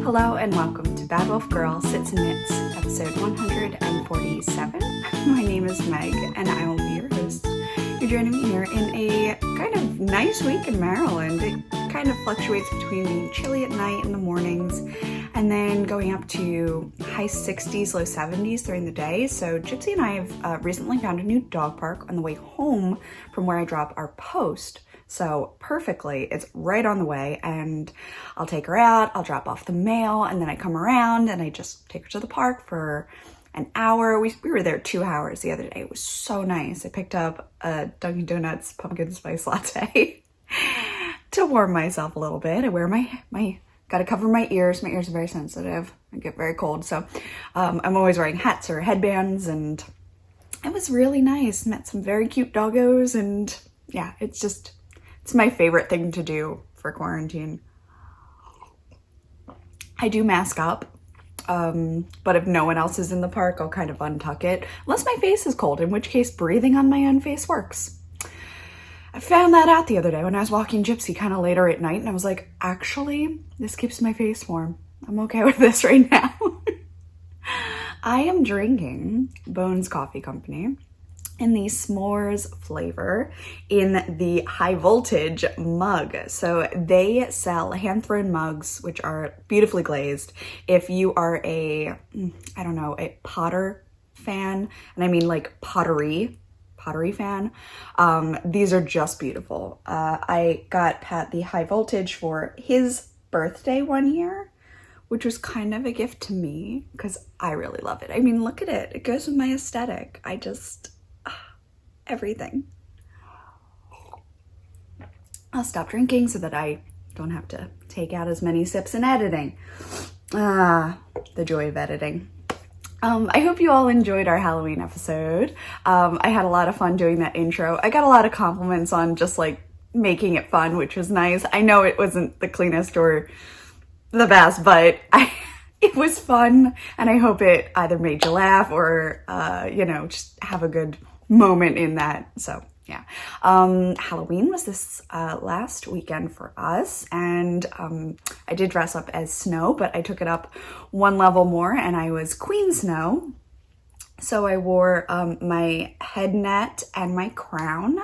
Hello and welcome to Bad Wolf Girl Sits and Knits, episode 147. My name is Meg and I will be your host. You're joining me here in a kind of nice week in Maryland. It kind of fluctuates between being chilly at night in the mornings and then going up to high 60s, low 70s during the day. So Gypsy and I have recently found a new dog park on the way home from where I drop our post. So perfectly, it's right on the way, and I'll take her out, I'll drop off the mail, and then I come around and I just take her to the park for an hour. We were there 2 hours the other day. It was so nice. I picked up a Dunkin' Donuts pumpkin spice latte to warm myself a little bit. I wear my gotta cover my ears. My ears are very sensitive. I get very cold, so I'm always wearing hats or headbands, and it was really nice. Met some very cute doggos, and yeah, it's my favorite thing to do for quarantine. I do mask up, but if no one else is in the park, I'll kind of untuck it, unless my face is cold, in which case breathing on my own face works. I found that out the other day when I was walking Gypsy kind of later at night, and I was like, actually, this keeps my face warm. I'm okay with this right now. I am drinking Bones Coffee Company in the s'mores flavor in the high voltage mug. So they sell hand-thrown mugs, which are beautifully glazed. If you are a Potter fan, and I mean like pottery fan, these are just beautiful. I got Pat the high voltage for his birthday one year, which was kind of a gift to me because I really love it. I mean, look at it. It goes with my aesthetic. Everything. I'll stop drinking so that I don't have to take out as many sips in editing. The joy of editing. I hope you all enjoyed our Halloween episode. I had a lot of fun doing that intro. I got a lot of compliments on just like making it fun, which was nice. I know it wasn't the cleanest or the best, but it was fun, and I hope it either made you laugh or, just have a good moment in that. So yeah, Halloween was this last weekend for us, and I did dress up as Snow, but I took it up one level more and I was Queen Snow. So I wore my head net and my crown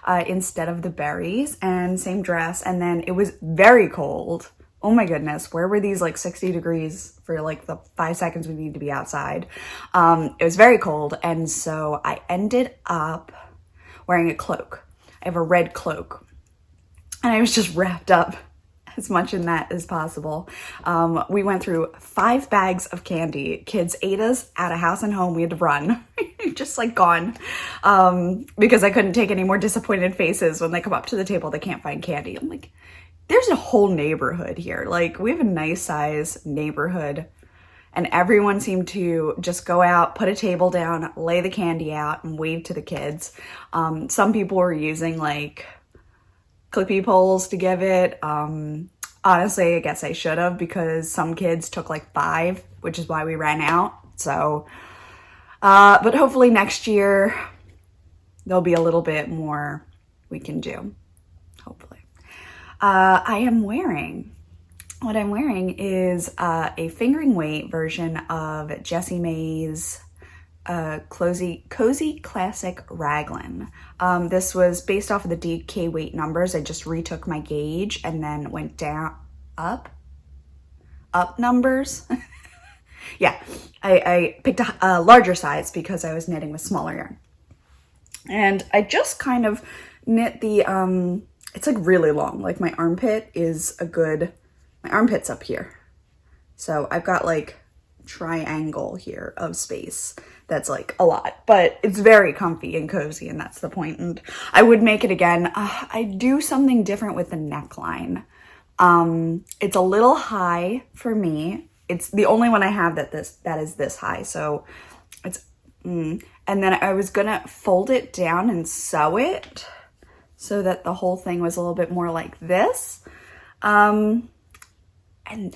instead of the berries, and same dress. And then it was very cold. Oh my goodness, where were these like 60 degrees for like the 5 seconds we need to be outside? It was very cold, and so I ended up wearing a cloak. I have a red cloak, and I was just wrapped up as much in that as possible. We went through 5 bags of candy. Kids ate us out of house and home. We had to run, just like gone, because I couldn't take any more disappointed faces when they come up to the table, they can't find candy. I'm like, there's a whole neighborhood here. Like, we have a nice size neighborhood, and everyone seemed to just go out, put a table down, lay the candy out, and wave to the kids. Some people were using like clippy poles to give it. Honestly, I guess I should have, because some kids took like 5, which is why we ran out. So, but hopefully next year there'll be a little bit more we can do, hopefully. What I'm wearing is a fingering weight version of Jessie May's Cozy Classic Raglan. This was based off of the DK weight numbers. I just retook my gauge and then went up numbers. Yeah, I picked a larger size because I was knitting with smaller yarn. And I just kind of knit the, it's like really long. Like my armpit's up here. So I've got like triangle here of space. That's like a lot, but it's very comfy and cozy, and that's the point. And I would make it again. I do something different with the neckline. It's a little high for me. It's the only one I have that is this high. So it's, and then I was gonna fold it down and sew it so that the whole thing was a little bit more like this. And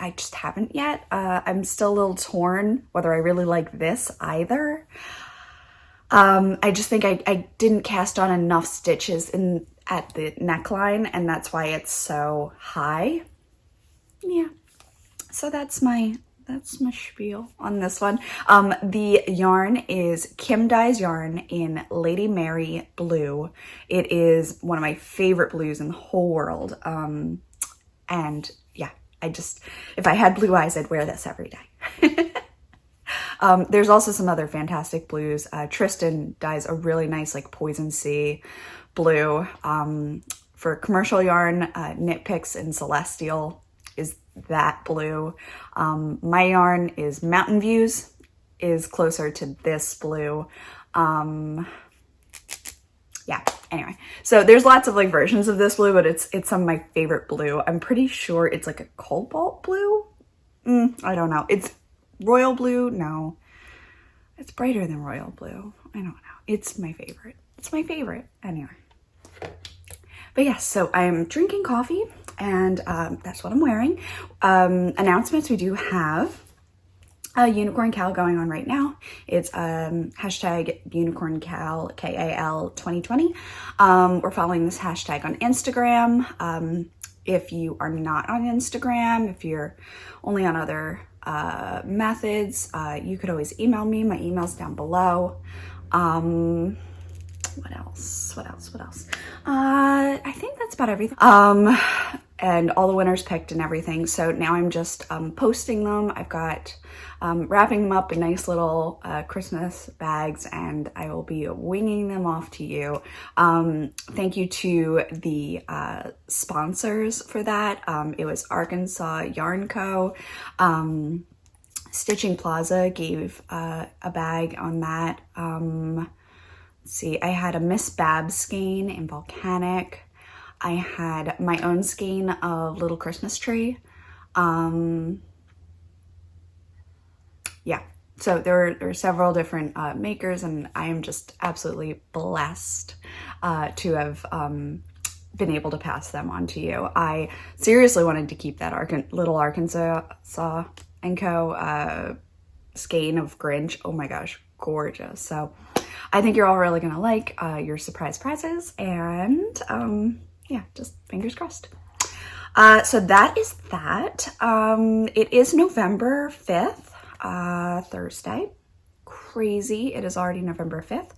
I just haven't yet. I'm still a little torn whether I really like this either. I just think I didn't cast on enough stitches at the neckline, and that's why it's so high. Yeah. So that's my spiel on this one. The yarn is Kim Dye's yarn in Lady Mary blue. It is one of my favorite blues in the whole world. And yeah, if I had blue eyes, I'd wear this every day. There's also some other fantastic blues. Tristan dyes a really nice like Poison Sea blue. For commercial yarn, Knit Picks and Celestial is that blue. My yarn is Mountain Views, is closer to this blue. Yeah, anyway, so there's lots of like versions of this blue, but it's some of my favorite blue. I'm pretty sure it's like a cobalt blue. I don't know. It's royal blue. No, it's brighter than royal blue. I don't know. It's my favorite. It's my favorite. Anyway. But yes, so I'm drinking coffee and that's what I'm wearing. Announcements, we do have a Unicorn Cal going on right now. It's hashtag Unicorn Cal, KAL 2020. We're following this hashtag on Instagram. If you are not on Instagram, if you're only on other methods, you could always email me. My email's down below. What else? I think that's about everything. And all the winners picked and everything. So now I'm just posting them. I've got wrapping them up in nice little Christmas bags, and I will be winging them off to you. Thank you to the sponsors for that. It was Arkansas Yarn Co. Stitching Plaza gave a bag on that. Let's see, I had a Miss Babs skein in Volcanic. I had my own skein of Little Christmas Tree. Yeah, so there are several different makers, and I am just absolutely blessed to have been able to pass them on to you. I seriously wanted to keep that Little Arkansas & Co. Skein of Grinch. Oh my gosh, gorgeous. So I think you're all really gonna like your surprise prizes, and yeah, just fingers crossed. So that is that. It is November 5th, Thursday. Crazy, it is already November 5th.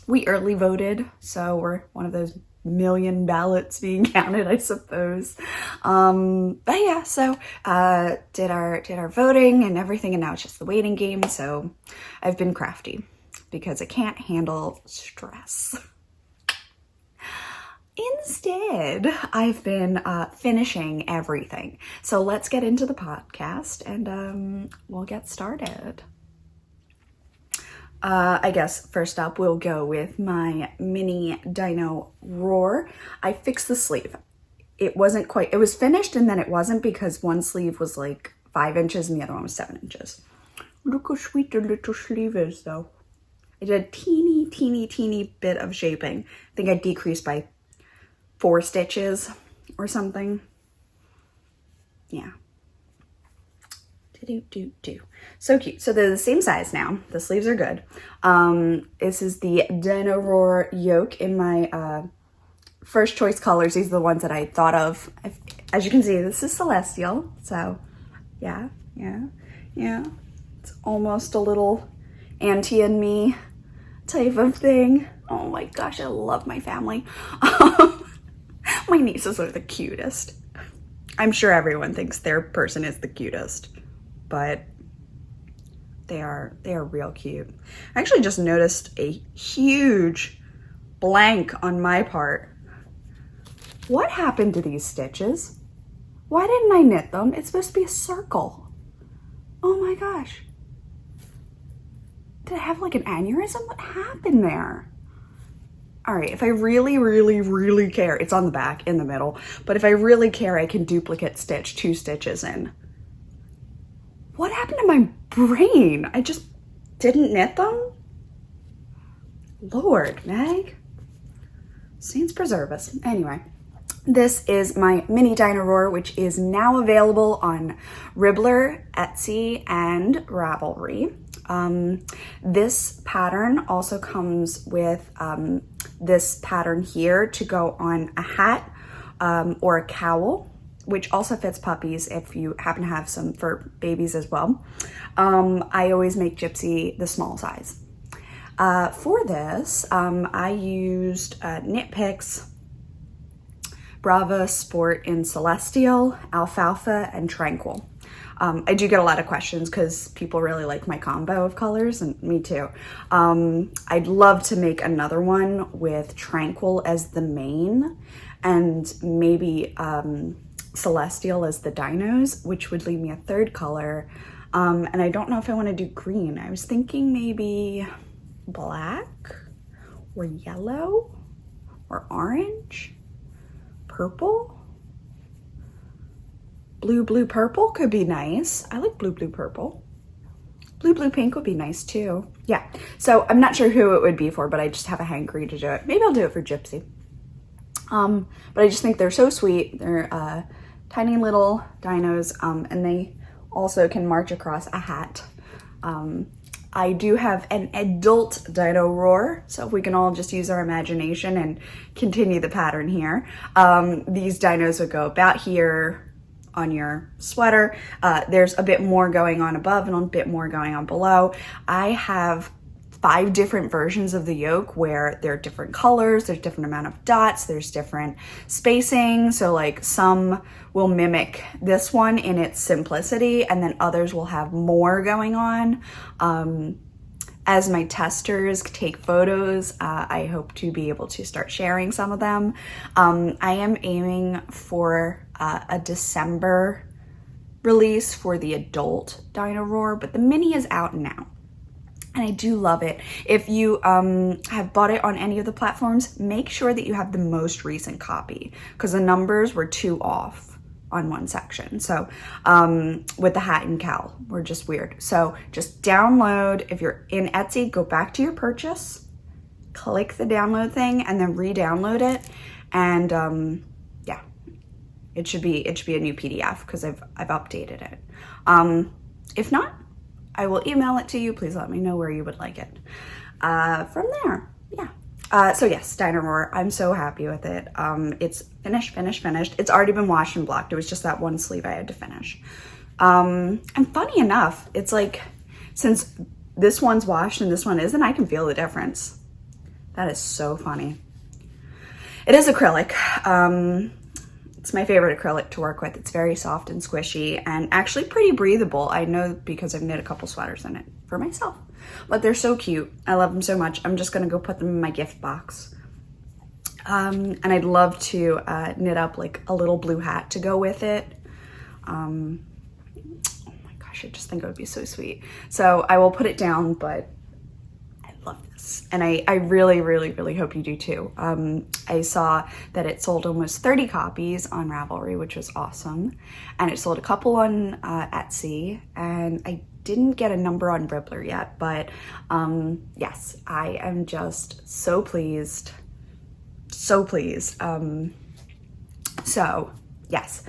We early voted, so we're one of those million ballots being counted, I suppose. But yeah, so did our voting and everything, and now it's just the waiting game. So I've been crafty because I can't handle stress. Instead, I've been finishing everything. So let's get into the podcast, and we'll get started. I guess first up, we'll go with my mini Dino Roar. I fixed the sleeve. It wasn't quite, it was finished and then it wasn't, because one sleeve was like 5 inches and the other one was 7 inches. Look how sweet the little sleeve is though. I did a teeny bit of shaping. I think I decreased by 4 stitches or something. Yeah. So cute. So they're the same size now. The sleeves are good. This is the Dino Roar yoke in my first choice colors. These are the ones that I thought of. As you can see, this is Celestial. So yeah. It's almost a little Auntie and me type of thing. Oh my gosh, I love my family. My nieces are the cutest. I'm sure everyone thinks their person is the cutest, but they are real cute. I actually just noticed a huge blank on my part. What happened to these stitches? Why didn't I knit them? It's supposed to be a circle. Oh my gosh. Did I have like an aneurysm? What happened there? All right, if I really care, it's on the back in the middle, but if I really care, I can duplicate stitch 2 stitches in. What happened to my brain? I just didn't knit them? Lord, Meg. Saints preserve us. Anyway, this is my mini Dino Roar, which is now available on Ribbler, Etsy, and Ravelry. This pattern also comes with this pattern here to go on a hat or a cowl. which also fits puppies if you happen to have some for babies as well. I always make Gypsy the small size. For this, I used Knit Picks, Brava Sport in Celestial, Alfalfa, and Tranquil. I do get a lot of questions because people really like my combo of colors, and me too. I'd love to make another one with Tranquil as the main and maybe Celestial as the dinos, which would leave me a third color. And I don't know if I want to do green. I was thinking maybe black or yellow or orange, purple. Blue purple could be nice. I like blue purple. Blue pink would be nice too. Yeah, so I'm not sure who it would be for, but I just have a hankering to do it. Maybe I'll do it for Gypsy. But I just think they're so sweet. They're tiny little dinos, and they also can march across a hat. I do have an adult Dino Roar, so if we can all just use our imagination and continue the pattern here. These dinos would go about here on your sweater. There's a bit more going on above and a bit more going on below. I have 5 different versions of the yoke where there are different colors, there's different amount of dots, there's different spacing. So like some will mimic this one in its simplicity, and then others will have more going on. As my testers take photos, I hope to be able to start sharing some of them. I am aiming for a December release for the adult Dino Roar, but the mini is out now. And I do love it. If you have bought it on any of the platforms, make sure that you have the most recent copy because the numbers were 2 off on one section. So with the hat and cowl, we're just weird. So just download, if you're in Etsy, go back to your purchase, click the download thing, and then re-download it. And yeah, it should be a new PDF because I've updated it. If not, I will email it to you. Please let me know where you would like it. From there, yeah. So yes, Dino Roar, I'm so happy with it. It's finished. It's already been washed and blocked. It was just that one sleeve I had to finish. And funny enough, it's like, since this one's washed and this one isn't, I can feel the difference. That is so funny. It is acrylic. It's my favorite acrylic to work with. It's very soft and squishy and actually pretty breathable. I know because I've knit a couple sweaters in it for myself, but they're so cute. I love them so much. I'm just gonna go put them in my gift box. And I'd love to knit up like a little blue hat to go with it. Oh my gosh, I just think it would be so sweet. So I will put it down, but love this, and I really hope you do too. I saw that it sold almost 30 copies on Ravelry, which was awesome, and it sold a couple on Etsy, and I didn't get a number on Rippler yet, but yes, I am just so pleased. So yes,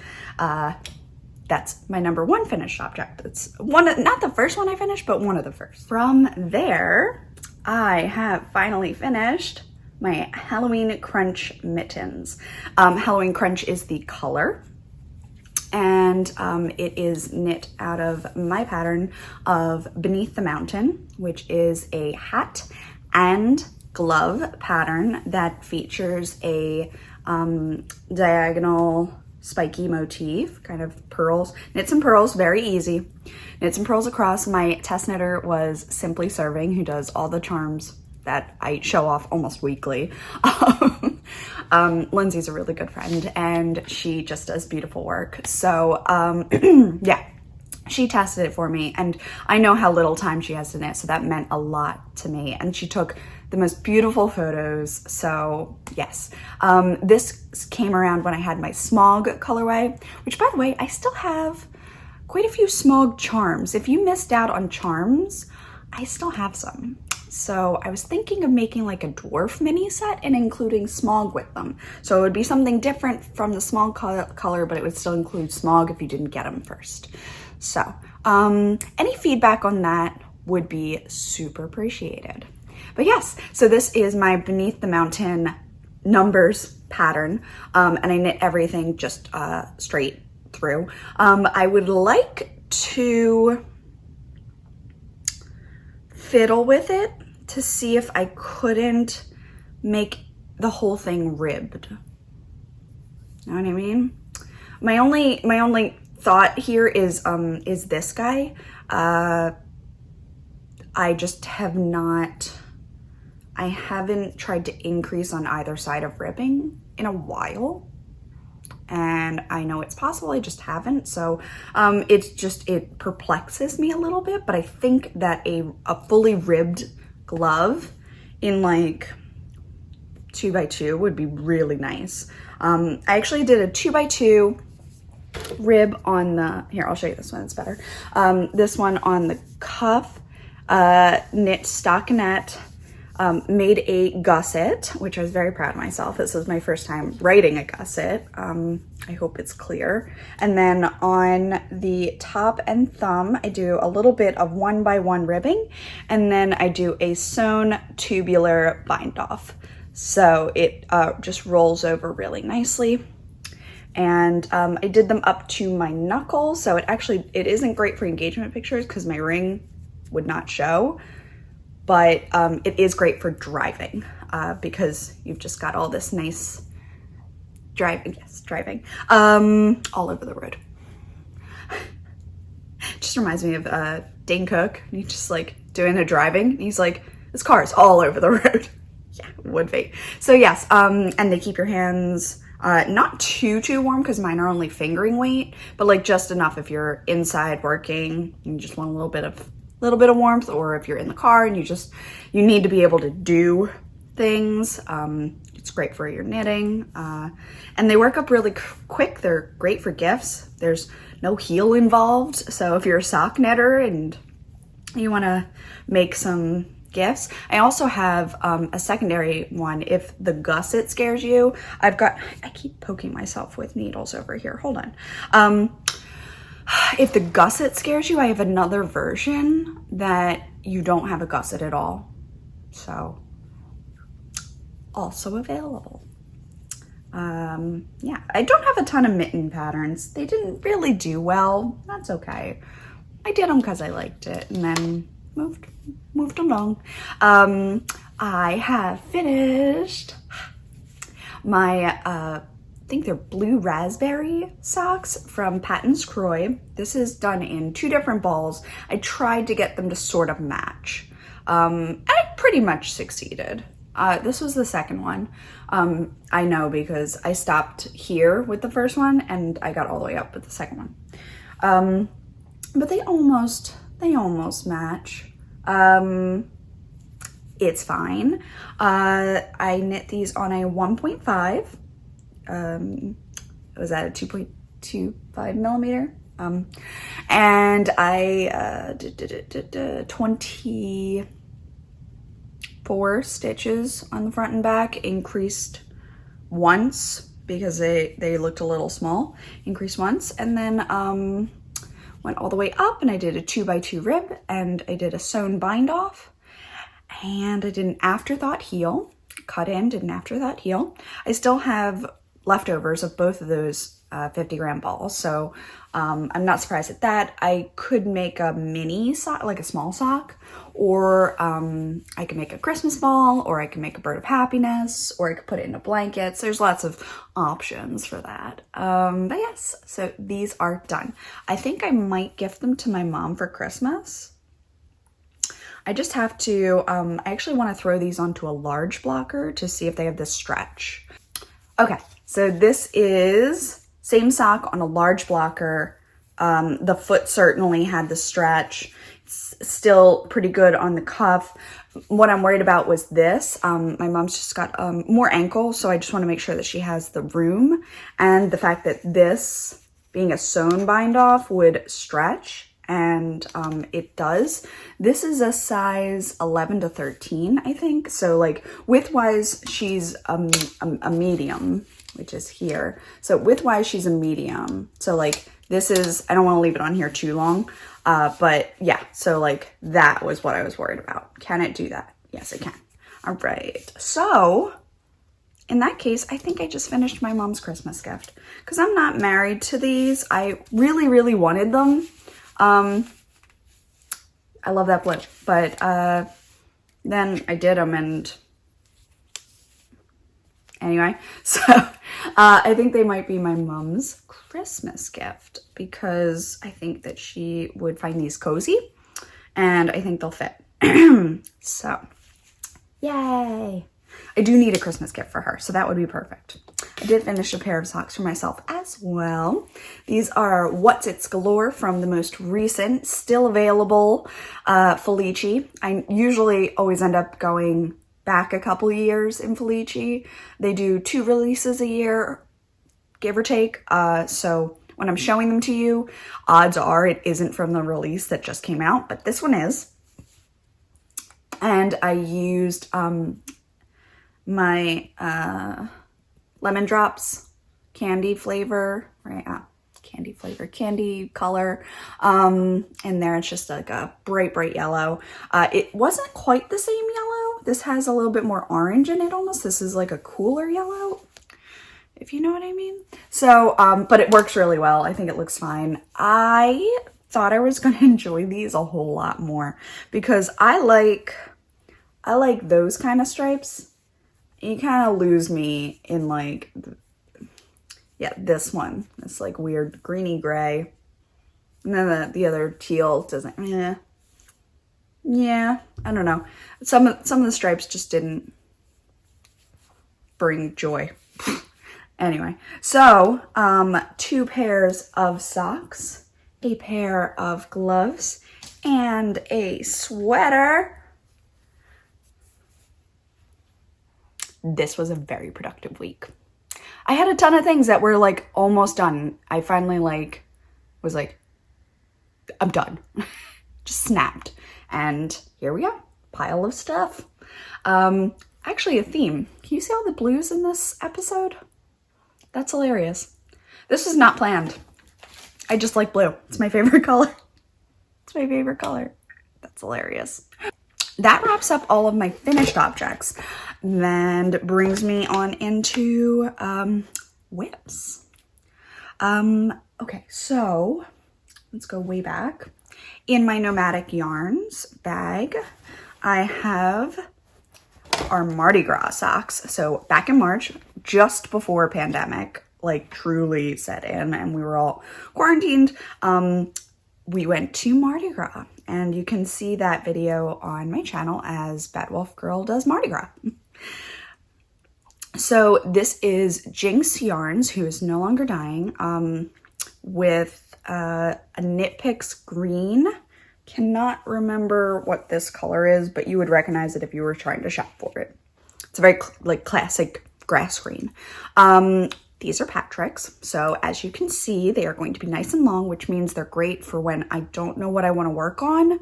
that's my number 1 finished object. It's not the first one I finished, but one of the first. From there, I have finally finished my Halloween Crunch mittens. Halloween Crunch is the color, and it is knit out of my pattern of Beneath the Mountain, which is a hat and glove pattern that features a diagonal spiky motif, kind of pearls, knits and pearls, very easy. Knits and pearls across. My test knitter was Simply Serving, who does all the charms that I show off almost weekly. Lindsay's a really good friend, and she just does beautiful work. So yeah, she tested it for me, and I know how little time she has to knit, so that meant a lot to me. And she took the most beautiful photos. So yes, this came around when I had my smog colorway, which by the way, I still have quite a few smog charms. If you missed out on charms, I still have some. So I was thinking of making like a dwarf mini set and including smog with them. So it would be something different from the smog color, but it would still include smog if you didn't get them first. So any feedback on that would be super appreciated. But yes, so this is my Beneath the Mountain numbers pattern, and I knit everything just straight through. I would like to fiddle with it to see if I couldn't make the whole thing ribbed. Know what I mean? My only thought here is this guy. I just I haven't tried to increase on either side of ribbing in a while. And I know it's possible, I just haven't. So it perplexes me a little bit, but I think that a fully ribbed glove in like 2x2 would be really nice. I actually did a 2x2 rib on the, here, I'll show you this one, it's better. This one on the cuff, knit stockinette, made a gusset, which I was very proud of myself. This was my first time writing a gusset. I hope it's clear. And then on the top and thumb, I do a little bit of 1x1 ribbing, and then I do a sewn tubular bind off. So it just rolls over really nicely. And I did them up to my knuckle, so it isn't great for engagement pictures because my ring would not show, but it is great for driving because you've just got all this nice driving all over the road. Just reminds me of Dane Cook. He's just like doing the driving. And he's like, this car is all over the road. Yeah, it would be. So yes, and they keep your hands not too warm because mine are only fingering weight, but like just enough if you're inside working, you just want a little bit of warmth, or if you're in the car and you need to be able to do things. It's great for your knitting, and they work up really quick. They're great for gifts. There's no heel involved, so if you're a sock knitter and you want to make some gifts. I also have a secondary one if the gusset scares you. I keep poking myself with needles over here, hold on. If the gusset scares you, I have another version that you don't have a gusset at all. So, also available. Yeah, I don't have a ton of mitten patterns. They didn't really do well. That's okay. I did them because I liked it and then moved along. I have finished my, I think they're blue raspberry socks from Patton's Croy. This is done in 2 different balls. I tried to get them to sort of match. I pretty much succeeded. This was the second one. I know because I stopped here with the first one and I got all the way up with the second one. But they almost match. It's fine. I knit these on a 1.5. Was that a 2.25 millimeter? And I did 24 stitches on the front and back, increased once because they looked a little small, increased once, and then went all the way up and I did a 2x2 rib and I did a sewn bind off and I did an afterthought heel, cut in, did an afterthought heel. I still have leftovers of both of those 50-gram balls, so I'm not surprised at that. I could make a mini sock, like a small sock, or I could make a Christmas ball, or I could make a bird of happiness, or I could put it in a blanket. So there's lots of options for that. But yes, so these are done. I think I might gift them to my mom for Christmas. I just have to, I actually want to throw these onto a large blocker to see if they have this stretch. Okay, so this is same sock on a large blocker. The foot certainly had the stretch. It's still pretty good on the cuff. What I'm worried about was this. My mom's just got more ankle, so I just want to make sure that she has the room, and the fact that this, being a sewn bind off, would stretch, and it does. This is a size 11 to 13, I think. So like width-wise, she's a medium, which is here. So width-wise, she's a medium. So like this is, I don't want to leave it on here too long. But yeah, so like that was what I was worried about. Can it do that? Yes, it can. All right. So in that case, I think I just finished my mom's Christmas gift because I'm not married to these. I really, really wanted them. I love that blue, but then I did them and anyway, so I think they might be my mom's Christmas gift because I think that she would find these cozy and I think they'll fit. So, yay. I do need a Christmas gift for her, so that would be perfect. I did finish a pair of socks for myself as well. These are What's It's Galore from the most recent, still available Felici. I usually always end up going back a couple years in Felici. They do 2 releases a year, give or take. So when I'm showing them to you, odds are it isn't from the release that just came out, but this one is. And I used my Lemon Drops candy flavor, right? Candy flavor, candy color. And there it's just like a bright, bright yellow. It wasn't quite the same yellow. This has a little bit more orange in it almost. This is like a cooler yellow, if you know what I mean. So, but it works really well. I think it looks fine. I thought I was going to enjoy these a whole lot more because I like those kind of stripes. You kind of lose me in like, yeah, this one. It's like weird greeny gray. And then the other teal doesn't, yeah, I don't know. Some of the stripes just didn't bring joy. Anyway, so 2 pairs of socks, a pair of gloves, and a sweater. This was a very productive week. I had a ton of things that were like almost done. I finally was like, I'm done. Just snapped. And here we go. Pile of stuff. Actually a theme. Can you see all the blues in this episode? That's hilarious. This was not planned. I just like blue. It's my favorite color. It's my favorite color. That's hilarious. That wraps up all of my finished objects and brings me on into whips. Okay, so let's go way back. In my Nomadic Yarns bag, I have our Mardi Gras socks. So back in March, just before pandemic, like truly set in and we were all quarantined, we went to Mardi Gras. And you can see that video on my channel as Bad Wolf Girl Does Mardi Gras. So this is Jinx Yarns, who is no longer dying, with a Knit Picks green. Cannot remember what this color is, but you would recognize it if you were trying to shop for it. It's a very like classic grass green. These are Patrick's, so as you can see, they are going to be nice and long, which means they're great for when I don't know what I want to work on,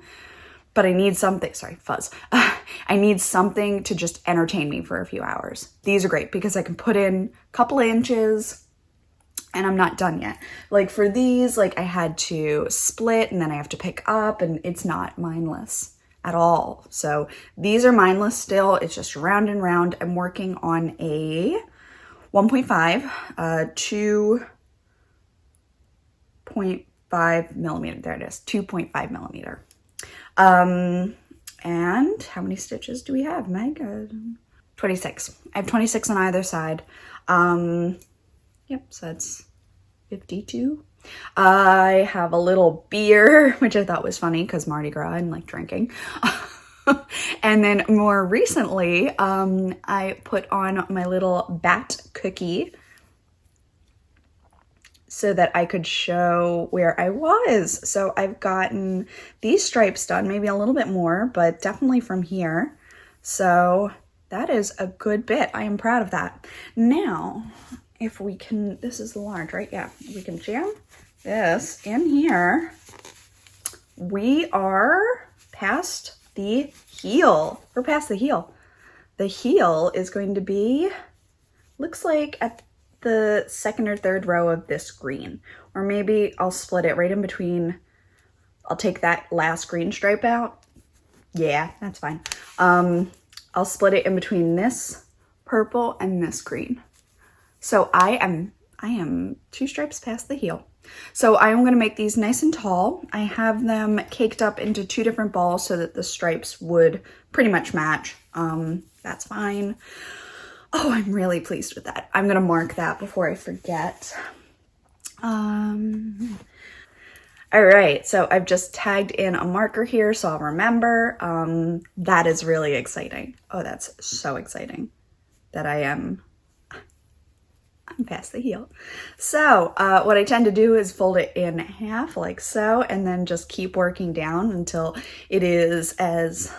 but I need something, sorry, fuzz. I need something to just entertain me for a few hours. These are great because I can put in a couple of inches and I'm not done yet. Like for these, like I had to split and then I have to pick up and it's not mindless at all. So these are mindless still. It's just round and round. I'm working on a 1.5, 2.5 millimeter. There it is, 2.5 millimeter. And how many stitches do we have, Meg? 26. I have 26 on either side. Yep, so that's 52. I have a little beer, which I thought was funny because Mardi Gras and like drinking. And then more recently, I put on my little bat cookie so that I could show where I was. So I've gotten these stripes done, maybe a little bit more, but definitely from here. So that is a good bit. I am proud of that. Now, if we can, this is the large, right? Yeah, we can jam this in here. We are past the heel. We're past the heel. The heel is going to be, looks like at the second or third row of this green, or maybe I'll split it right in between. I'll take that last green stripe out. Yeah, that's fine. I'll split it in between this purple, and this green. So I am 2 stripes past the heel. So I am going to make these nice and tall. I have them caked up into 2 different balls so that the stripes would pretty much match. That's fine. Oh, I'm really pleased with that. I'm going to mark that before I forget. All right, so I've just tagged in a marker here so I'll remember. That is really exciting. Oh, that's so exciting that I'm past the heel. So what I tend to do is fold it in half like so, and then just keep working down until it is as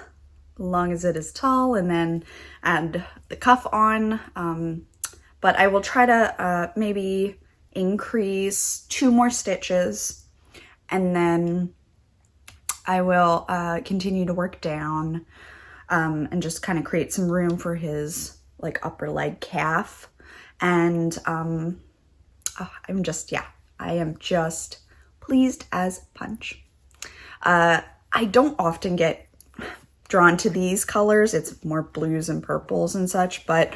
long as it is tall, and then add the cuff on. But I will try to maybe increase 2 more stitches, and then I will continue to work down and just kind of create some room for his like upper leg calf. And I am just pleased as punch. I don't often get drawn to these colors. It's more blues and purples and such, but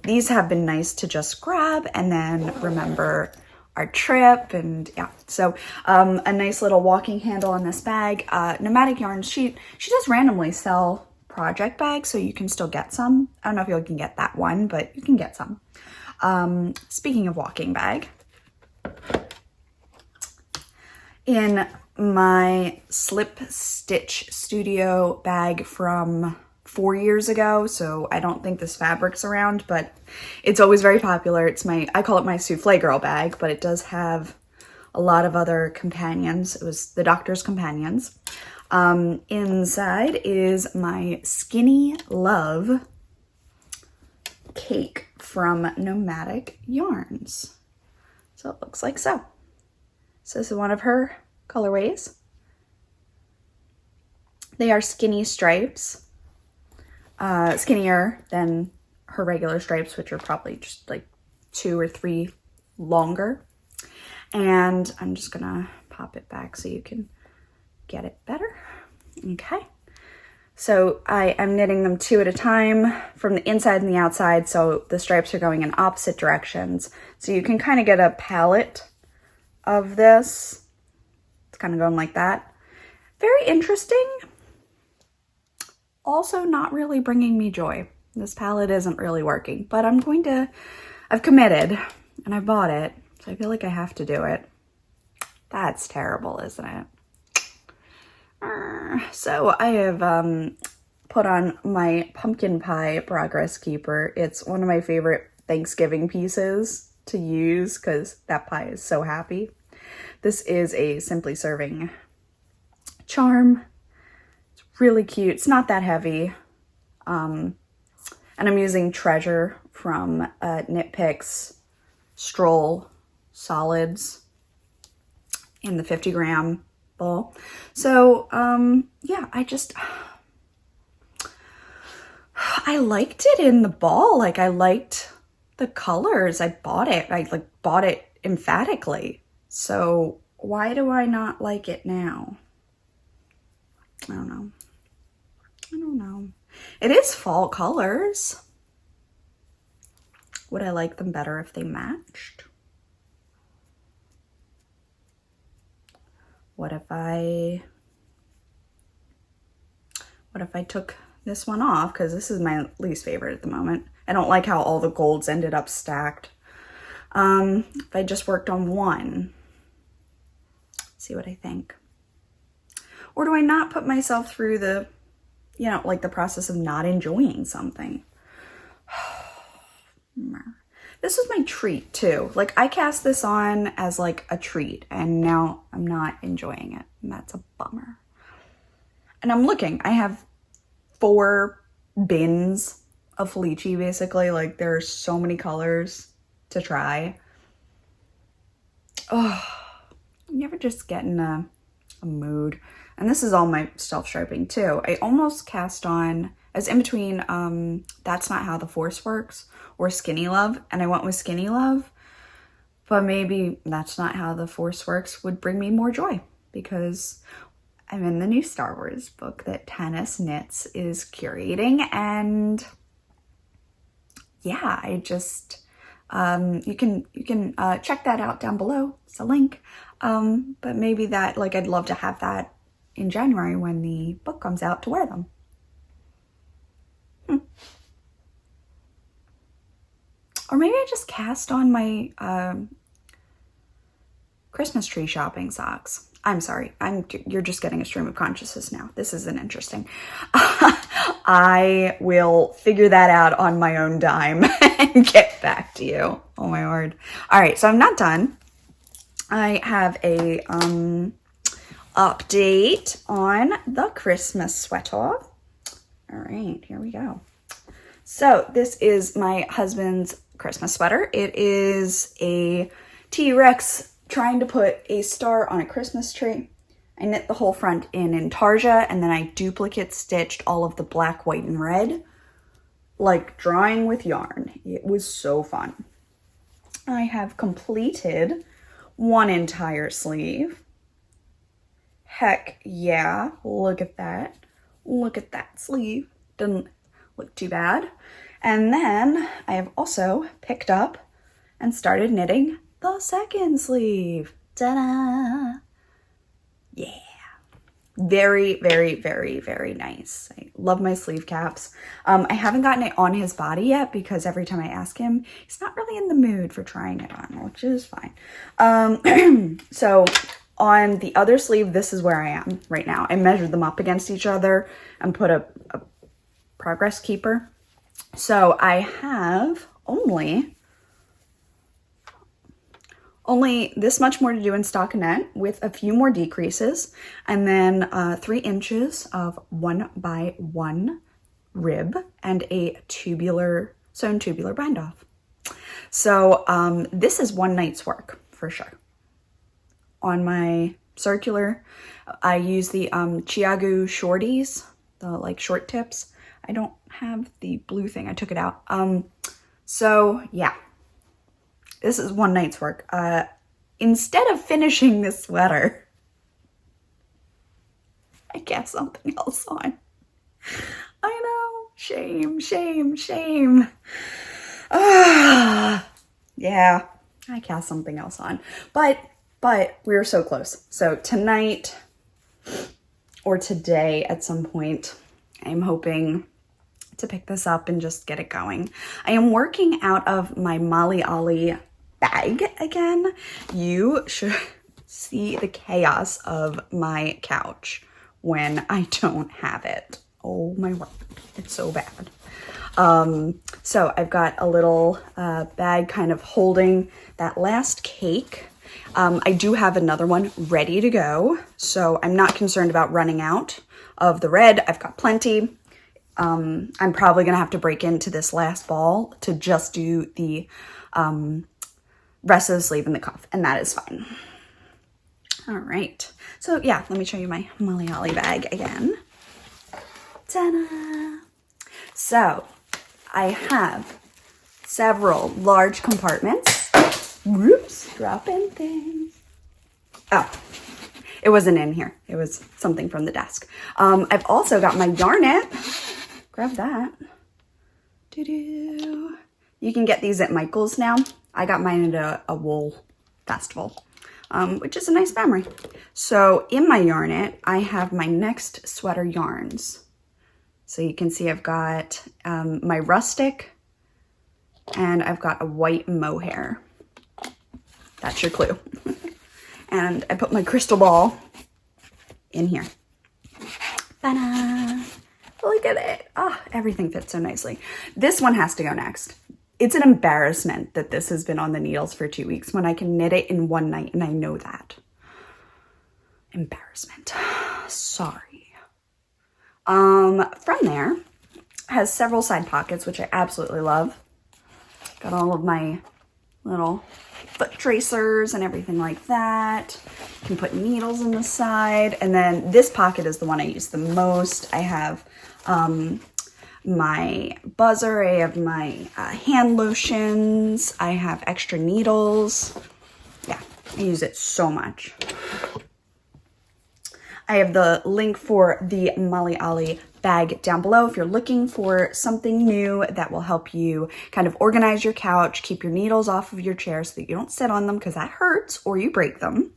these have been nice to just grab and then remember our trip. And yeah, so a nice little walking handle on this bag. Nomadic Yarns, she does randomly sell project bags, so you can still get some. I don't know if you can get that one, but you can get some. Speaking of walking bag, in my Slip Stitch Studio bag from 4 years ago, so I don't think this fabric's around, but it's always very popular. It's I call it my Souffle Girl bag, but it does have a lot of other companions. It was the Doctor's Companions. Inside is my Skinny Love cake from Nomadic Yarns. So it looks like so. So this is one of her colorways. They are skinny stripes, skinnier than her regular stripes, which are probably just like 2 or 3 longer. And I'm just gonna pop it back so you can get it better. Okay. So I am knitting them 2 at a time from the inside and the outside, so the stripes are going in opposite directions. So you can kind of get a palette of this. It's kind of going like that. Very interesting. Also not really bringing me joy. This palette isn't really working, but I've committed and I bought it, so I feel like I have to do it. That's terrible, isn't it? So I have put on my pumpkin pie progress keeper. It's one of my favorite Thanksgiving pieces to use because that pie is so happy. This is a Simply Serving charm. It's really cute. It's not that heavy. And I'm using Treasure from Knit Picks Stroll Solids in the 50 gram bowl. So yeah, I liked it in the ball. Like, I liked the colors. I bought it. I bought it emphatically. So why do I not like it now? I don't know. It is fall colors. Would I like them better if they matched? What if I took this one off? Because this is my least favorite at the moment. I don't like how all the golds ended up stacked. If I just worked on one, see what I think. Or do I not put myself through the, like the process of not enjoying something? This was my treat too. Like, I cast this on as like a treat and now I'm not enjoying it, and that's a bummer. And I'm looking, I have 4 bins of Felici basically. Like, there's so many colors to try. Oh, I'm never just getting a mood. And this is all my self-striping too. I almost cast on, as in between That's Not How the Force Works or Skinny Love, and I went with Skinny Love, but maybe That's Not How the Force Works would bring me more joy, because I'm in the new Star Wars book that Tanis Knits is curating, and yeah, I just, you can check that out down below. It's a link. But maybe that, like, I'd love to have that in January when the book comes out to wear them. Or maybe I just cast on my Christmas tree shopping socks. I'm sorry, you're just getting a stream of consciousness now. This isn't interesting. I will figure that out on my own dime and get back to you. Oh my word. All right, so I'm not done. I have a update on the Christmas sweater. All right, here we go. So this is my husband's Christmas sweater. It is a T-Rex trying to put a star on a Christmas tree. I knit the whole front in intarsia, and then I duplicate stitched all of the black, white, and red, like drawing with yarn. It was so fun. I have completed one entire sleeve. Heck yeah, look at that. Look at that sleeve. Doesn't look too bad. And then I have also picked up and started knitting the second sleeve. Ta-da! Yeah. Very, very, very, very nice. I love my sleeve caps. I haven't gotten it on his body yet because every time I ask him, he's not really in the mood for trying it on, which is fine. So on the other sleeve, this is where I am right now. I measured them up against each other and put a progress keeper. So I have only this much more to do in stockinette with a few more decreases, and then 3 inches of 1 by 1 rib and a sewn tubular bind off. So this is one night's work for sure. On my circular, I use the Chiagu shorties, the like short tips. I don't have the blue thing, I took it out. So yeah, this is one night's work. Instead of finishing this sweater, I cast something else on. I know, shame, shame, shame. Yeah, I cast something else on, but we were so close. So tonight or today at some point, I'm hoping to pick this up and just get it going. I am working out of my Molly Ollie bag again. You should see the chaos of my couch when I don't have it. Oh my word, it's so bad. So I've got a little bag kind of holding that last cake. I do have another one ready to go, so I'm not concerned about running out of the red. I've got plenty. I'm probably gonna have to break into this last ball to just do the rest of the sleeve and the cuff, and that is fine. All right, so yeah, let me show you my Molly Ollie bag again. Ta-da! So I have several large compartments. Whoops, dropping things. Oh, it wasn't in here. It was something from the desk. I've also got my yarnet. Grab that. Doo-doo. You can get these at Michael's now. I got mine at a wool festival, which is a nice memory. So in my yarnet, I have my next sweater yarns. So you can see I've got my rustic and I've got a white mohair. That's your clue. And I put my crystal ball in here. Ta-da! Look at it. Oh, everything fits so nicely. This one has to go next. It's an embarrassment that this has been on the needles for 2 weeks when I can knit it in one night, and I know that. Embarrassment. Sorry. From there, has several side pockets, which I absolutely love. Got all of my little foot tracers and everything like that. You can put needles in the side. And then this pocket is the one I use the most. I have my buzzer, I have my hand lotions, I have extra needles. Yeah, I use it so much. I have the link for the Molly Ollie bag down below if you're looking for something new that will help you kind of organize your couch, keep your needles off of your chair so that you don't sit on them because that hurts or you break them.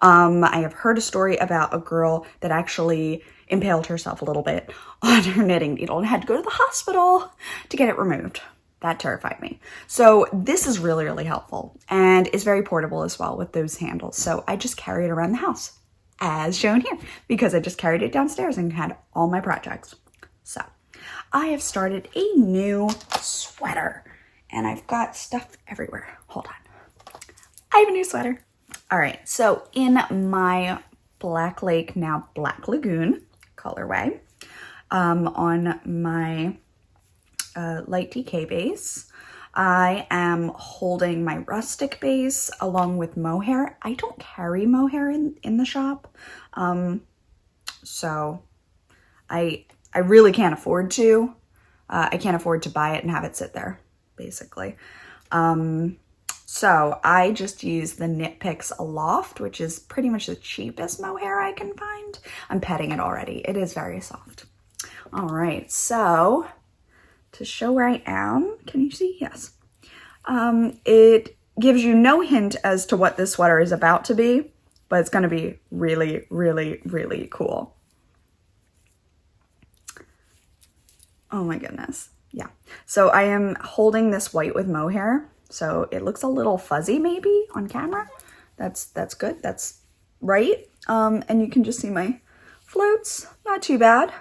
I have heard a story about a girl that actually impaled herself a little bit on her knitting needle and had to go to the hospital to get it removed. That terrified me. So this is really, really helpful and is very portable as well with those handles. So I just carry it around the house as shown here because I just carried it downstairs and had all my projects. So I have started a new sweater and I've got stuff everywhere. Hold on. I have a new sweater. All right. So in my Black Lake, now Black Lagoon colorway, on my light DK base, I am holding my rustic base along with mohair. I don't carry mohair in the shop, so I really can't afford to. I can't afford to buy it and have it sit there, basically. So I just use the Knit Picks Aloft, which is pretty much the cheapest mohair I can find. I'm petting it already. It is very soft. All right, so to show where I am, can you see? Yes. It gives you no hint as to what this sweater is about to be, but it's going to be really, really, really cool. Oh my goodness. Yeah. So I am holding this white with mohair. So it looks a little fuzzy maybe on camera. That's good. That's right. And you can just see my floats. Not too bad.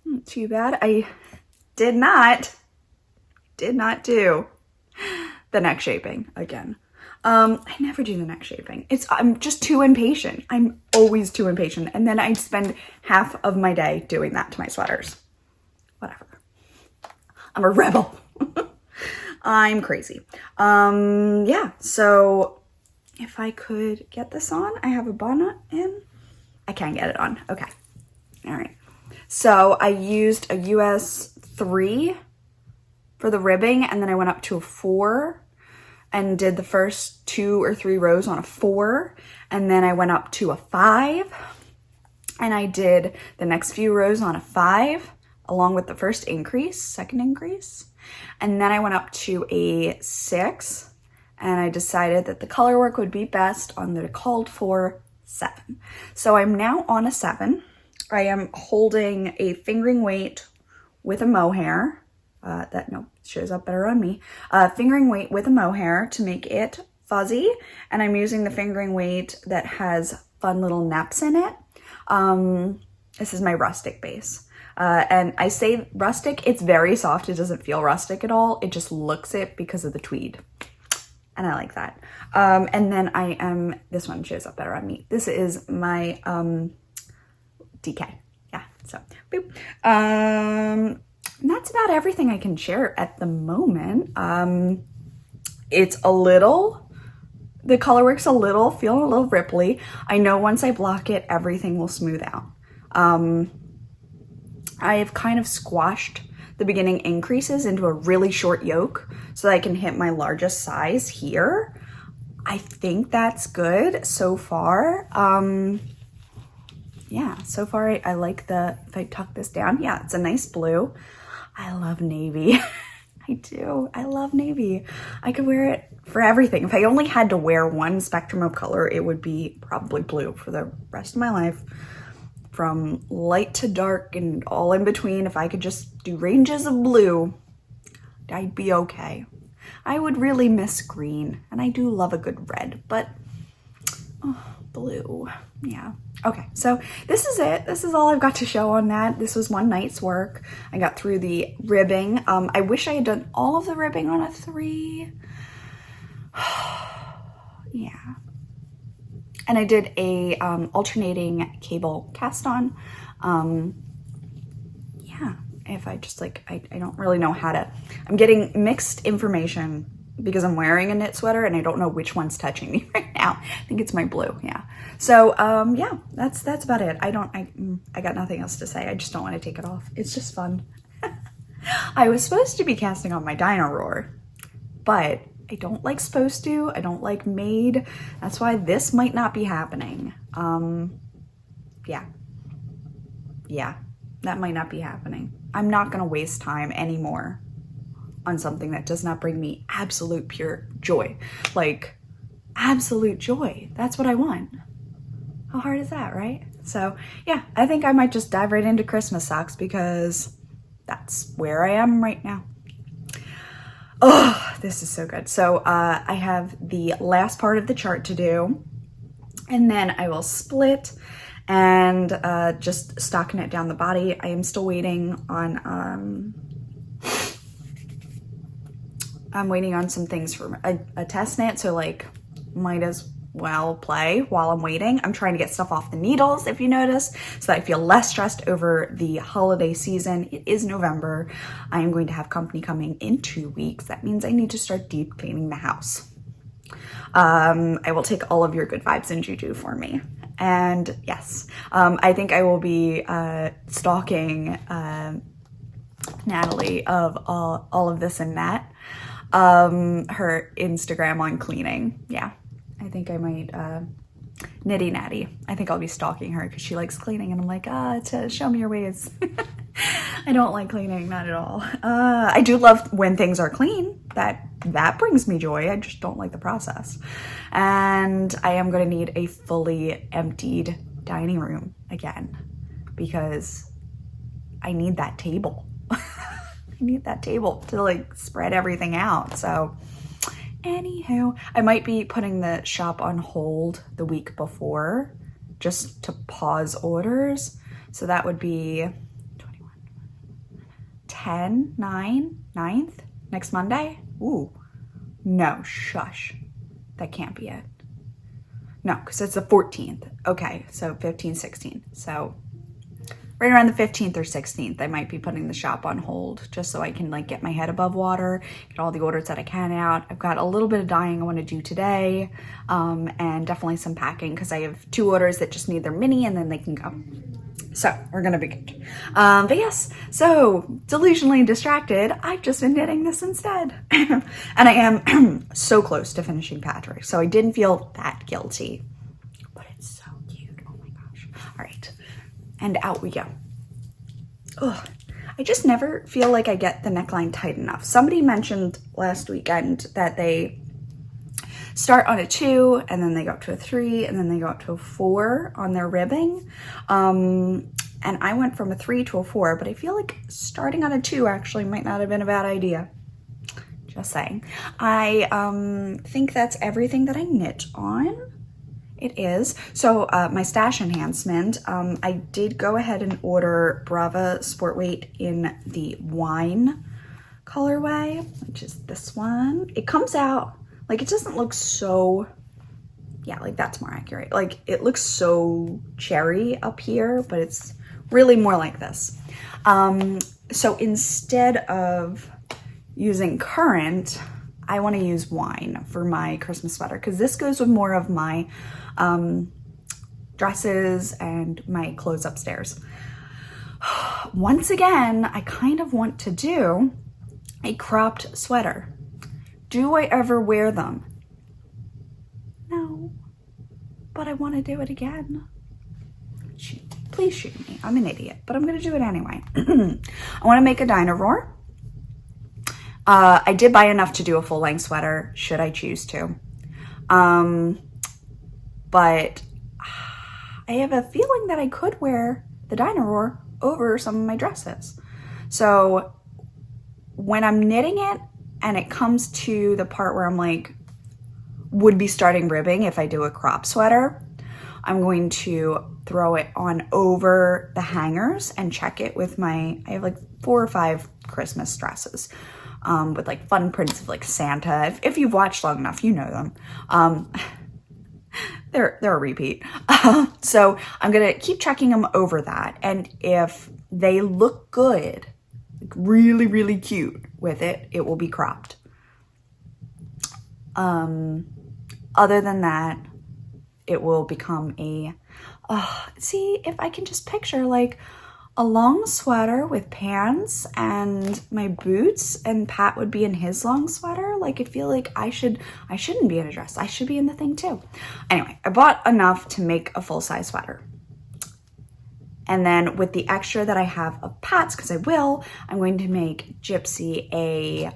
Not too bad. I did not do the neck shaping again. I never do the neck shaping. I'm just too impatient. I'm always too impatient. And then I spend half of my day doing that to my sweaters. Whatever. I'm a rebel. I'm crazy. Yeah, so if I could get this on, I have a bonnet in. I can get it on. Okay. All right. So I used a US 3 for the ribbing, and then I went up to a 4 and did the first 2 or 3 rows on a 4, and then I went up to a 5, and I did the next few rows on a 5 along with the first increase, second increase, and then I went up to a 6, and I decided that the color work would be best on the called for 7. So I'm now on a 7. I am holding a fingering weight with a mohair. That shows up better on me. Fingering weight with a mohair to make it fuzzy, and I'm using the fingering weight that has fun little neps in it. This is my rustic base. And I say rustic, it's very soft. It doesn't feel rustic at all. It just looks it because of the tweed. And I like that. And then this one shows up better on me. This is my DK. Yeah, so boop. And that's about everything I can share at the moment. It's a little, the color work's feeling a little ripply. I know once I block it, everything will smooth out. I have kind of squashed the beginning increases into a really short yoke so that I can hit my largest size here. I think that's good so far. Yeah, so far I like if I tuck this down, yeah, it's a nice blue. I love navy. I do. I love navy. I could wear it for everything. If I only had to wear one spectrum of color, it would be probably blue for the rest of my life. From light to dark and all in between, if I could just do ranges of blue, I'd be okay. I would really miss green, and I do love a good red, but blue, yeah. Okay, so this is it. This is all I've got to show on that. This was one night's work. I got through the ribbing. I wish I had done all of the ribbing on a 3. Yeah. And I did a alternating cable cast on. Yeah, if I just I don't really know how to, I'm getting mixed information because I'm wearing a knit sweater and I don't know which one's touching me right now. I think it's my blue, yeah. So yeah, that's about it. I got nothing else to say. I just don't want to take it off. It's just fun. I was supposed to be casting on my Dino Roar, but I don't like supposed to. I don't like made. That's why this might not be happening. Yeah, that might not be happening. I'm not gonna waste time anymore on something that does not bring me absolute pure joy. Like, absolute joy. That's what I want. How hard is that, right? So yeah, I think I might just dive right into Christmas socks because that's where I am right now. Oh, this is so good. So I have the last part of the chart to do, and then I will split and just stocking it down the body. I am still waiting on, I'm waiting on some things for a test knit, so like might as well play while I'm waiting. I'm trying to get stuff off the needles, if you notice, so that I feel less stressed over the holiday season. It is November. I am going to have company coming in 2 weeks. That means I need to start deep cleaning the house. I will take all of your good vibes and juju for me. And yes, I think I will be stalking Natalie of all of this and that. Her Instagram on cleaning. Yeah, I think I might, Nitty Natty. I think I'll be stalking her because she likes cleaning, and I'm like, to show me your ways. I don't like cleaning, not at all. I do love when things are clean. That brings me joy. I just don't like the process. And I am going to need a fully emptied dining room again because I need that table. I need that table to like spread everything out. So anywho, I might be putting the shop on hold the week before just to pause orders. So that would be 21, 10, 9, 9th, next Monday. Ooh, no, shush. That can't be it. No, because it's the 14th. Okay, so 15, 16. So right around the 15th or 16th, I might be putting the shop on hold just so I can like get my head above water, get all the orders that I can out. I've got a little bit of dyeing I want to do today, and definitely some packing because I have 2 orders that just need their mini and then they can go. So we're gonna be good. But yes, so delusionally distracted, I've just been knitting this instead. And I am so close to finishing Patrick, so I didn't feel that guilty. But it's so cute, oh my gosh. All right. And out we go. Ugh, I just never feel like I get the neckline tight enough. Somebody mentioned last weekend that they start on a 2 and then they go up to a 3 and then they go up to a 4 on their ribbing. And I went from a 3 to a 4, but I feel like starting on a 2 actually might not have been a bad idea. Just saying. I think that's everything that I knit on. It is. So my stash enhancement, I did go ahead and order Brava Sport Weight in the wine colorway, which is this one. It comes out, like it doesn't look so, yeah, like that's more accurate. Like it looks so cherry up here, but it's really more like this. So instead of using currant, I want to use wine for my Christmas sweater because this goes with more of my dresses and my clothes upstairs. Once again, I kind of want to do a cropped sweater. Do I ever wear them? No, but I want to do it again. Please shoot me. I'm an idiot, but I'm going to do it anyway. I want to make a Dino Roar. I did buy enough to do a full-length sweater, should I choose to. But I have a feeling that I could wear the Dino Roar over some of my dresses. So when I'm knitting it and it comes to the part where I'm like, would be starting ribbing if I do a crop sweater, I'm going to throw it on over the hangers and check it with I have like 4 or 5 Christmas dresses. With like fun prints of like Santa. If you've watched long enough, you know them. They're a repeat. So I'm gonna keep checking them over that. And if they look good, like really, really cute with it, it will be cropped. Other than that, it will become a, see if I can just picture like a long sweater with pants and my boots, and Pat would be in his long sweater. Like I feel like I shouldn't be in a dress. I should be in the thing too. Anyway, I bought enough to make a full-size sweater. And then with the extra that I have of Pat's, because I will, I'm going to make Gypsy a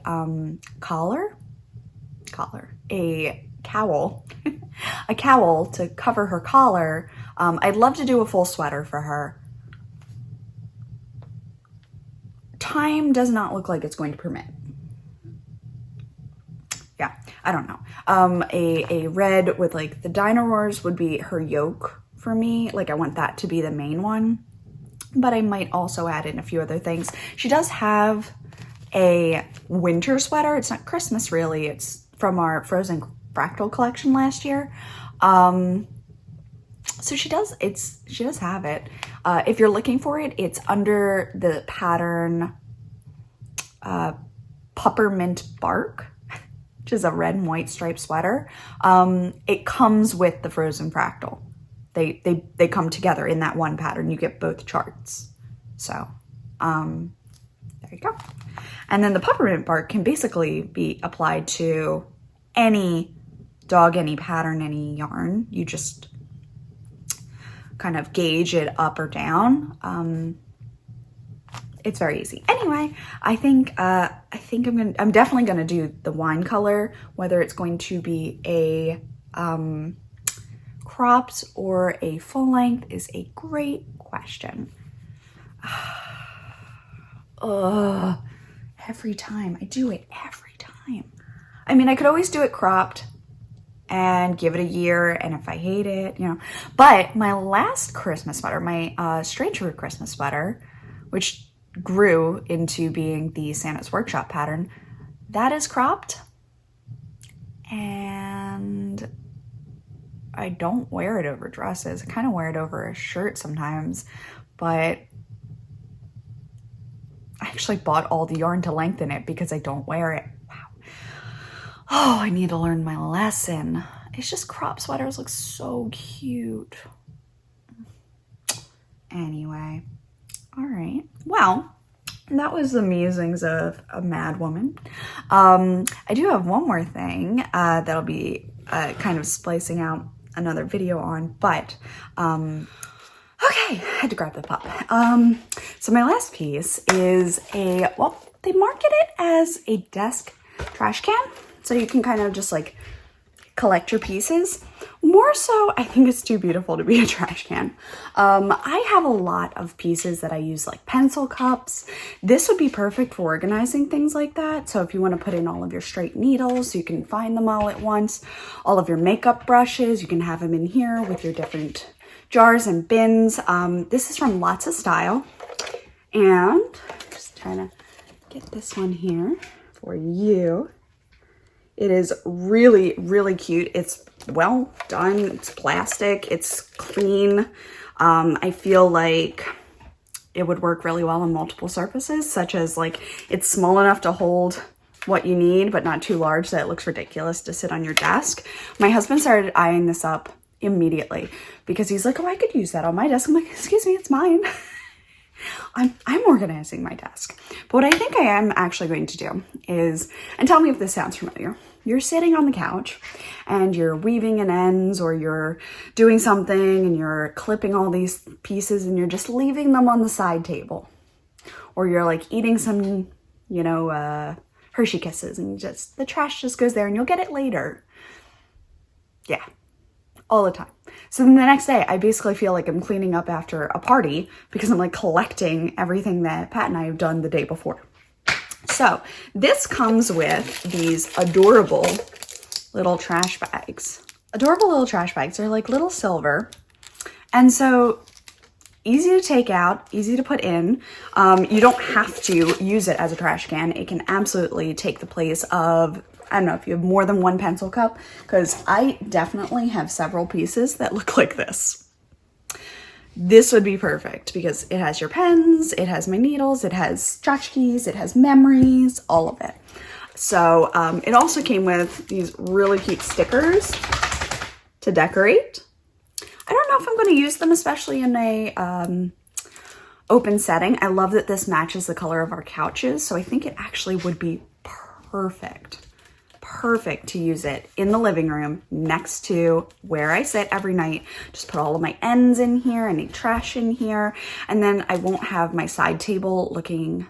a cowl, a cowl to cover her collar. I'd love to do a full sweater for her. Time does not look like it's going to permit. Yeah, I don't know. A red with like the Dino Roars would be her yoke for me. Like I want that to be the main one, but I might also add in a few other things. She does have a winter sweater. It's not Christmas really. It's from our Frozen Fractal collection last year. So she does have it. If you're looking for it, it's under the pattern Peppermint Bark, which is a red and white striped sweater. It comes with the Frozen Fractal. They come together in that one pattern. You get both charts. So there you go. And then the Peppermint Bark can basically be applied to any dog, any pattern, any yarn. You just kind of gauge it up or down. It's very easy. Anyway, I think I'm definitely gonna do the wine color. Whether it's going to be a cropped or a full length is a great question. Every time I do it, every time. I mean, I could always do it cropped and give it a year, and if I hate it, you know. But my last Christmas sweater, my Strange Root Christmas sweater, which grew into being the Santa's Workshop pattern, that is cropped, and I don't wear it over dresses. I kind of wear it over a shirt sometimes, but I actually bought all the yarn to lengthen it because I don't wear it. Wow. Oh, I need to learn my lesson. It's just crop sweaters look so cute. Anyway, all right. Well, that was the musings of a mad woman. I do have one more thing that'll be kind of splicing out another video on, but okay, I had to grab the pup. So my last piece is well, they market it as a desk trash can, so you can kind of just like collect your pieces. More so, I think it's too beautiful to be a trash can. I have a lot of pieces that I use, like pencil cups. This would be perfect for organizing things like that. So if you want to put in all of your straight needles, you can find them all at once. All of your makeup brushes, you can have them in here with your different jars and bins. This is from Lots of Style. And just trying to get this one here for you. It is really, really cute. It's well done. It's plastic. It's clean. I feel like it would work really well on multiple surfaces, such as like it's small enough to hold what you need, but not too large that it looks ridiculous to sit on your desk. My husband started eyeing this up immediately because he's like, oh, I could use that on my desk. I'm like, excuse me, it's mine. I'm organizing my desk. But what I think I am actually going to do is, and tell me if this sounds familiar, you're sitting on the couch and you're weaving in ends, or you're doing something and you're clipping all these pieces and you're just leaving them on the side table. Or you're like eating some, you know, Hershey Kisses, and just the trash just goes there and you'll get it later. Yeah, all the time. So then the next day, I basically feel like I'm cleaning up after a party because I'm like collecting everything that Pat and I have done the day before. So this comes with these adorable little trash bags. Adorable little trash bags. They're like little silver. And so easy to take out, easy to put in. You don't have to use it as a trash can. It can absolutely take the place of, I don't know if you have more than one pencil cup, because I definitely have several pieces that look like this. This would be perfect because it has your pens, it has my needles, it has tchotchkes, it has memories, all of it. So it also came with these really cute stickers to decorate. I don't know if I'm going to use them, especially in a open setting. I love that this matches the color of our couches, so I think it actually would be perfect. perfect to use it in the living room next to where I sit every night. Just put all of my ends in here, any trash in here, and then I won't have my side table looking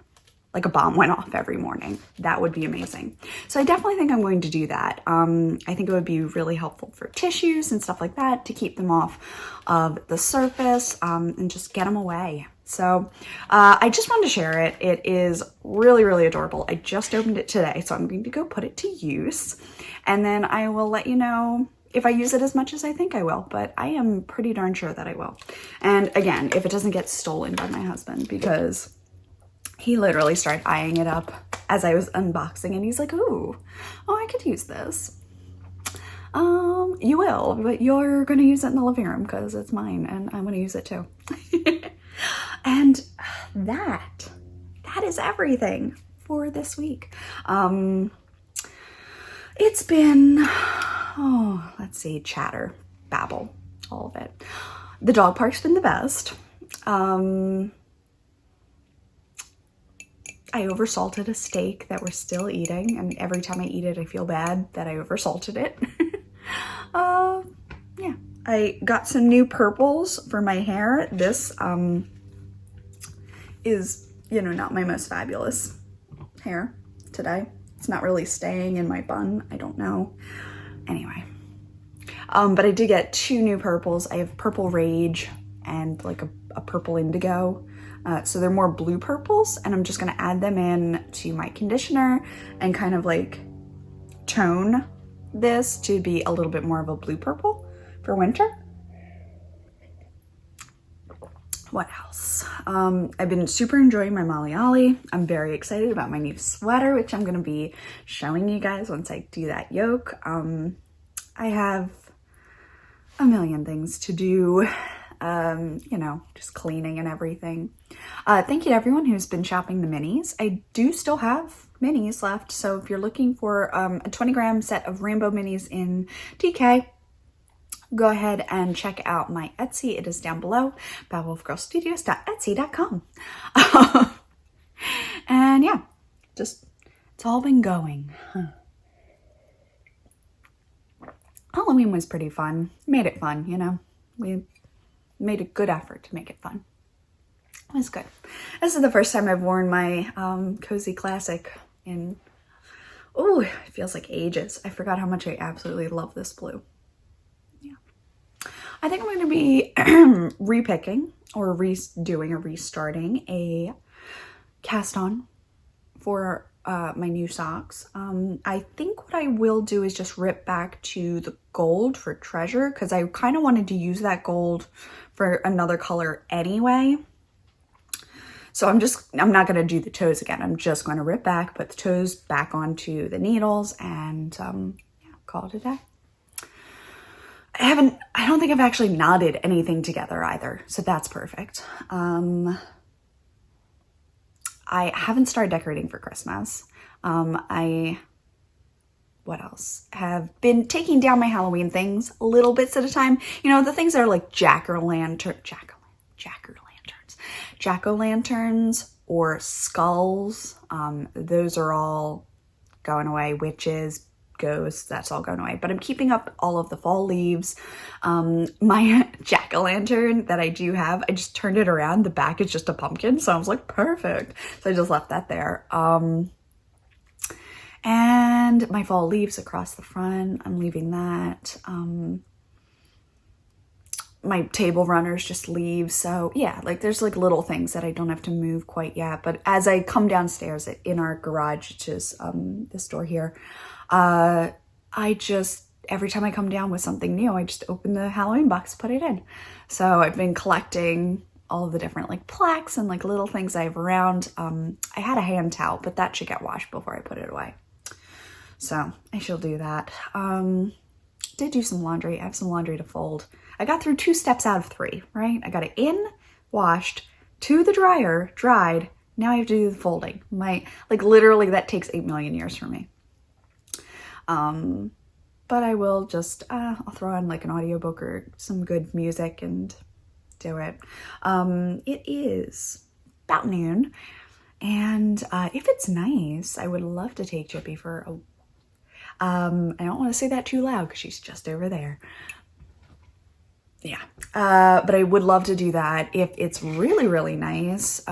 like a bomb went off every morning. That would be amazing. So I definitely think I'm going to do that. I think it would be really helpful for tissues and stuff like that to keep them off of the surface and just get them away. So I just wanted to share it. It is really, really adorable. I just opened it today, so I'm going to go put it to use. And then I will let you know if I use it as much as I think I will, but I am pretty darn sure that I will. And again, if it doesn't get stolen by my husband, because he literally started eyeing it up as I was unboxing and he's like, ooh, oh, I could use this. You will, but you're gonna use it in the living room because it's mine and I'm gonna use it too. And that is everything for this week. It's been, let's see, chatter, babble, all of it. The dog park's been the best. I oversalted a steak that we're still eating, and every time I eat it, I feel bad that I oversalted it. Yeah, I got some new purples for my hair. This is, not my most fabulous hair today. It's not really staying in my bun. I don't know. Anyway, but I did get 2 new purples. I have Purple Rage and like a purple indigo. So they're more blue purples, and I'm just gonna add them in to my conditioner and kind of like tone this to be a little bit more of a blue purple for winter. What else? I've been super enjoying my Molly Ollie. I'm very excited about my new sweater, which I'm gonna be showing you guys once I do that yoke. I have a million things to do. Just cleaning and everything. Thank you to everyone who's been shopping the minis. I do still have minis left, so if you're looking for a 20-gram set of rainbow minis in DK, go ahead and check out my Etsy. It is down below, babelwithgirlstudios.etsy.com. And yeah, it's all been going. Halloween was pretty fun. Made it fun, We made a good effort to make it fun. It was good. This is the first time I've worn my Cozy Classic in, it feels like ages. I forgot how much I absolutely love this blue. Yeah. I think I'm going to be repicking or redoing or restarting a cast on for my new socks. I think what I will do is just rip back to the gold for Treasure, because I kind of wanted to use that gold for another color anyway. So I'm not going to do the toes again. I'm just going to rip back, put the toes back onto the needles, and call it a day. I don't think I've actually knotted anything together either, so that's perfect. I haven't started decorating for Christmas. What else? Have been taking down my Halloween things little bits at a time. The things that are like jack-o'-lanterns or skulls. Those are all going away. Witches, ghosts, that's all going away. But I'm keeping up all of the fall leaves. My jack-o'-lantern that I do have, I just turned it around. The back is just a pumpkin. So I was like, perfect. So I just left that there. And my fall leaves across the front, I'm leaving that. My table runners just leave. So yeah, there's little things that I don't have to move quite yet. But as I come downstairs in our garage, which is this door here, every time I come down with something new, I just open the Halloween box, put it in. So I've been collecting all of the different plaques and little things I have around. I had a hand towel, but that should get washed before I put it away. So I shall do that. Did do some laundry. I have some laundry to fold. I got through 2 steps out of 3, right? I got it in, washed, to the dryer, dried. Now I have to do the folding. Literally that takes 8 million years for me. But I will just, I'll throw on an audiobook or some good music and do it. It is about noon. And if it's nice, I would love to take Chippy for I don't want to say that too loud because she's just over there. Yeah, but I would love to do that. If it's really, really nice,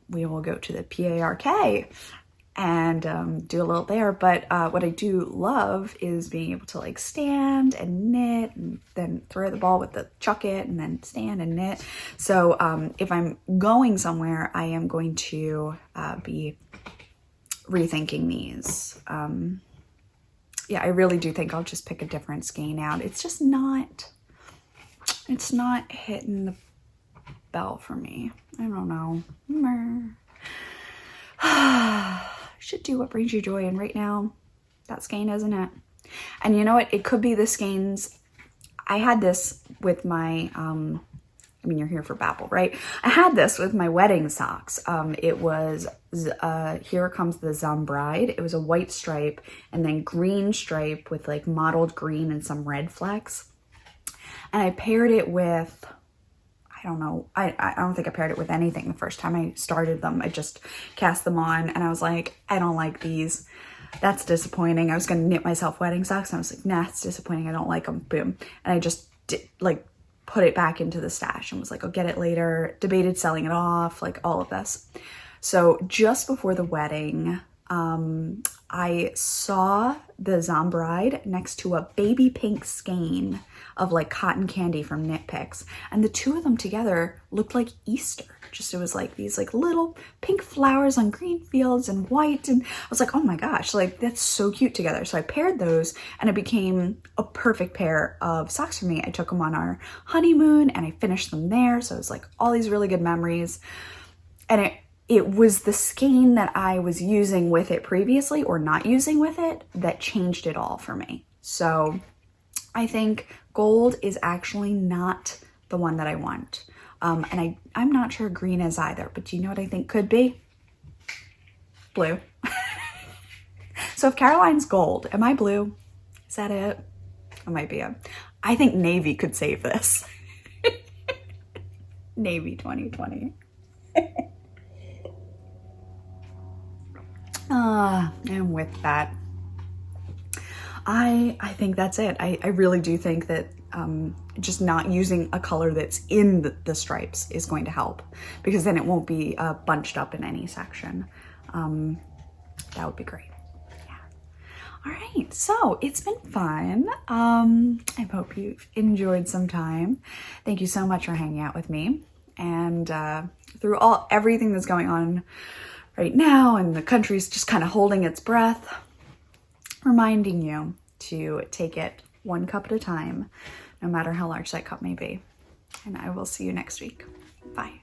we will go to the PARK and do a little there. But what I do love is being able to like stand and knit and then throw the ball with the chuck it and then stand and knit. So if I'm going somewhere, I am going to be rethinking these. Yeah, I really do think I'll just pick a different skein out. It's just not, it's not hitting the bell for me. I don't know. Should do what brings you joy, and right now that skein isn't it. And you know what, it could be the skeins. I had this with my I mean, you're here for Babel, right? I had this with my wedding socks. It was Here Comes the Bride. It was a white stripe and then green stripe with like mottled green and some red flecks, and I paired it with, I don't know. I don't think I paired it with anything the first time I started them. I just cast them on and I was like, I don't like these. That's disappointing. I was going to knit myself wedding socks and I was like, nah, it's disappointing. I don't like them. Boom. And I just did, like, put it back into the stash and was like, I'll get it later. Debated selling it off, like all of this. So just before the wedding, I saw the Bride next to a baby pink skein of like cotton candy from Knit Picks, and the two of them together looked like Easter. Just, it was like these like little pink flowers on green fields and white, and I was like, oh my gosh, like that's so cute together. So I paired those and it became a perfect pair of socks for me. I took them on our honeymoon and I finished them there, so it was like all these really good memories. And it was the skein that I was using with it previously or not using with it that changed it all for me. So I think gold is actually not the one that I want. And I'm not sure green is either, but do you know what I think could be? Blue. So if Caroline's gold, am I blue? Is that it? It might be it. I think navy could save this. Navy 2020. And with that, I think that's it. I really do think that just not using a color that's in the stripes is going to help, because then it won't be bunched up in any section. That would be great. Yeah. All right, so it's been fun. I hope you've enjoyed some time. Thank you so much for hanging out with me. And through everything that's going on right now, and the country's just kind of holding its breath, reminding you to take it one cup at a time, no matter how large that cup may be. And I will see you next week. Bye.